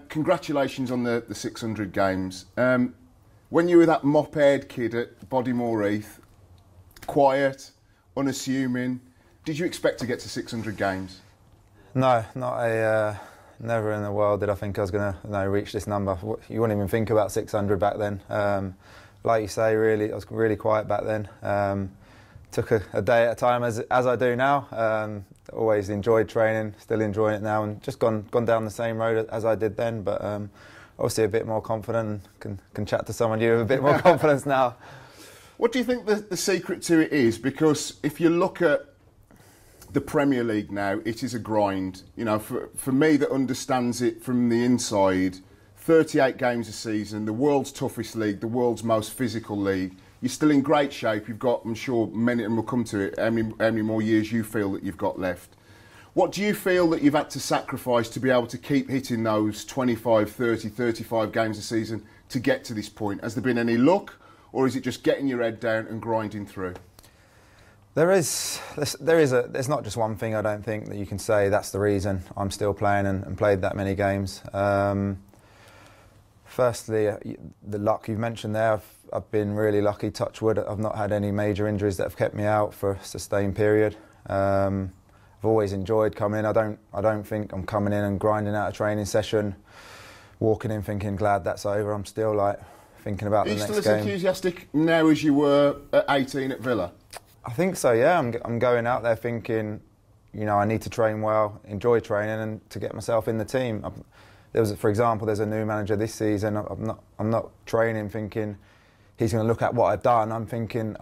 Congratulations on the 600 games. When you were that mop-haired kid at Bodymore Heath, quiet, unassuming, did you expect to get to 600 games? No, never in the world did I think I was going to reach this number. You wouldn't even think about 600 back then. Like you say, I was really quiet back then. Took a day at a time, as I do now. Always enjoyed training, still enjoying it now, and just gone down the same road as I did then. But obviously a bit more confident and can chat to someone you with a bit more confidence now. What do you think the secret to it is? Because if you look at the Premier League now, it is a grind. You know, for me that understands it from the inside, 38 games a season, the world's toughest league, the world's most physical league. You're still in great shape. You've got, I'm sure many, and we'll come to it, how many more years you feel that you've got left. What do you feel that you've had to sacrifice to be able to keep hitting those 25, 30, 35 games a season to get to this point? Has there been any luck, or is it just getting your head down and grinding through? There's not just one thing, I don't think, that you can say that's the reason I'm still playing and played that many games. Firstly, the luck you've mentioned there. I've been really lucky, touch wood. I've not had any major injuries that have kept me out for a sustained period. I've always enjoyed coming in. I don't think I'm coming in and grinding out a training session, walking in thinking glad that's over. I'm still like thinking about the next game. Are you still as enthusiastic now as you were at 18 at Villa? I think so, yeah. I'm going out there thinking, you know, I need to train well, enjoy training, and to get myself in the team. For example, there's a new manager this season. I'm not training thinking he's going to look at what I've done. I'm thinking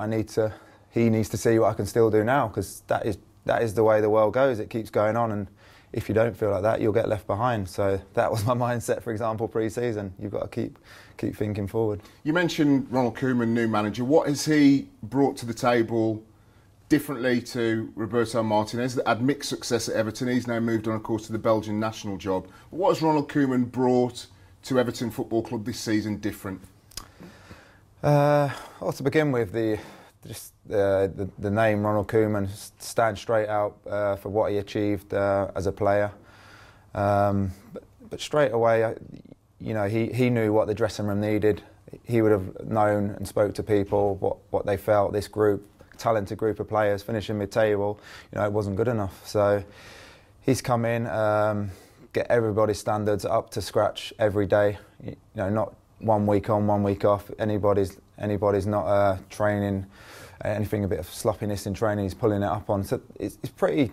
he needs to see what I can still do now, because that is the way the world goes. It keeps going on, and if you don't feel like that, you'll get left behind. So that was my mindset, for example, pre-season. You've got to keep thinking forward. You mentioned Ronald Koeman, new manager. What has he brought to the table differently to Roberto Martinez, that had mixed success at Everton? He's now moved on, of course, to the Belgian national job. But what has Ronald Koeman brought to Everton Football Club this season different? Well, to begin with, the name Ronald Koeman stands straight out for what he achieved as a player. But straight away, you know, he knew what the dressing room needed. He would have known and spoke to people what they felt. This group, talented group of players, finishing mid-table, you know, it wasn't good enough. So he's come in, get everybody's standards up to scratch every day. You know, not 1 week on, 1 week off. Anybody's not training anything a bit of sloppiness in training. He's pulling it up on. So it's pretty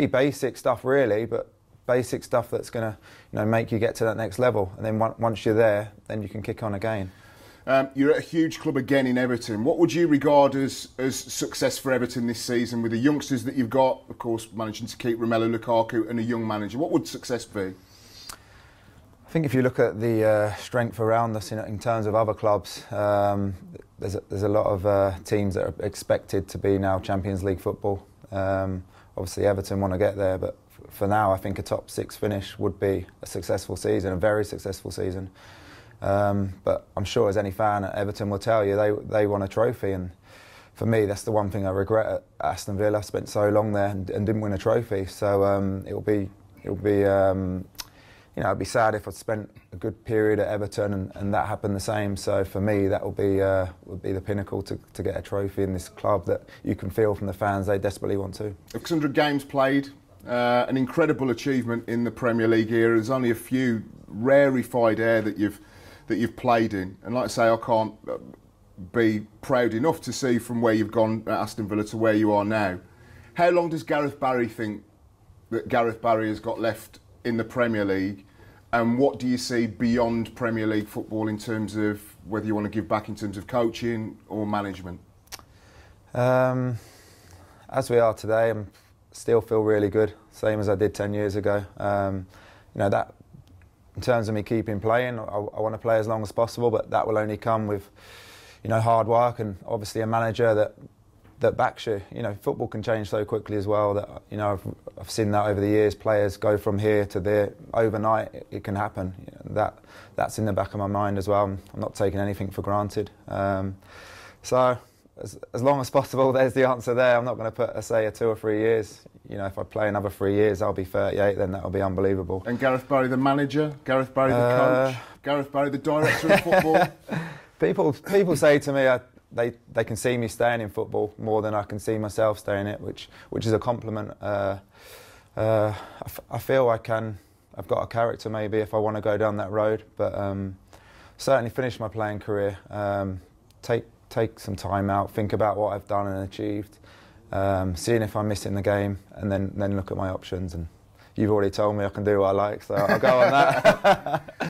basic stuff, really, but basic stuff that's going to, you know, make you get to that next level. And then once you're there, then you can kick on again. You're at a huge club again in Everton. What would you regard as success for Everton this season with the youngsters that you've got, of course, managing to keep Romelu Lukaku and a young manager? What would success be? I think if you look at the strength around us in terms of other clubs, there's a lot of teams that are expected to be now Champions League football. Obviously Everton want to get there, but for now I think a top 6 finish would be a successful season, a very successful season. But I'm sure as any fan at Everton will tell you, they want a trophy, and for me that's the one thing I regret at Aston Villa. I spent so long there and didn't win a trophy, so it'll be you know, it'd be sad if I'd spent a good period at Everton and that happened the same. So for me, that would be the pinnacle to get a trophy in this club that you can feel from the fans they desperately want to. 600 games played, an incredible achievement in the Premier League era. There's only a few rarefied air that you've played in, and like I say, I can't be proud enough to see from where you've gone at Aston Villa to where you are now. How long does Gareth Barry think that Gareth Barry has got left in the Premier League, and what do you see beyond Premier League football in terms of whether you want to give back in terms of coaching or management? As we are today, I still feel really good, same as I did 10 years ago. You know, that in terms of me keeping playing, I want to play as long as possible, but that will only come with, you know, hard work and obviously a manager that backs you. You know, football can change so quickly as well that, you know, I've seen that over the years. Players go from here to there overnight. It can happen. You know, that's in the back of my mind as well. I'm not taking anything for granted. So as long as possible, there's the answer there. I'm not going to put, say, 2 or 3 years. you know, if I play another 3 years, I'll be 38. Then that'll be unbelievable. And Gareth Barry, the manager, Gareth Barry, the coach, Gareth Barry, the director of football. People say to me they can see me staying in football more than I can see myself staying in it, which is a compliment. I feel I can. I've got a character maybe if I want to go down that road, but certainly finish my playing career. Take some time out, think about what I've done and achieved, seeing if I'm missing the game, and then look at my options. And you've already told me I can do what I like, so I'll go on that.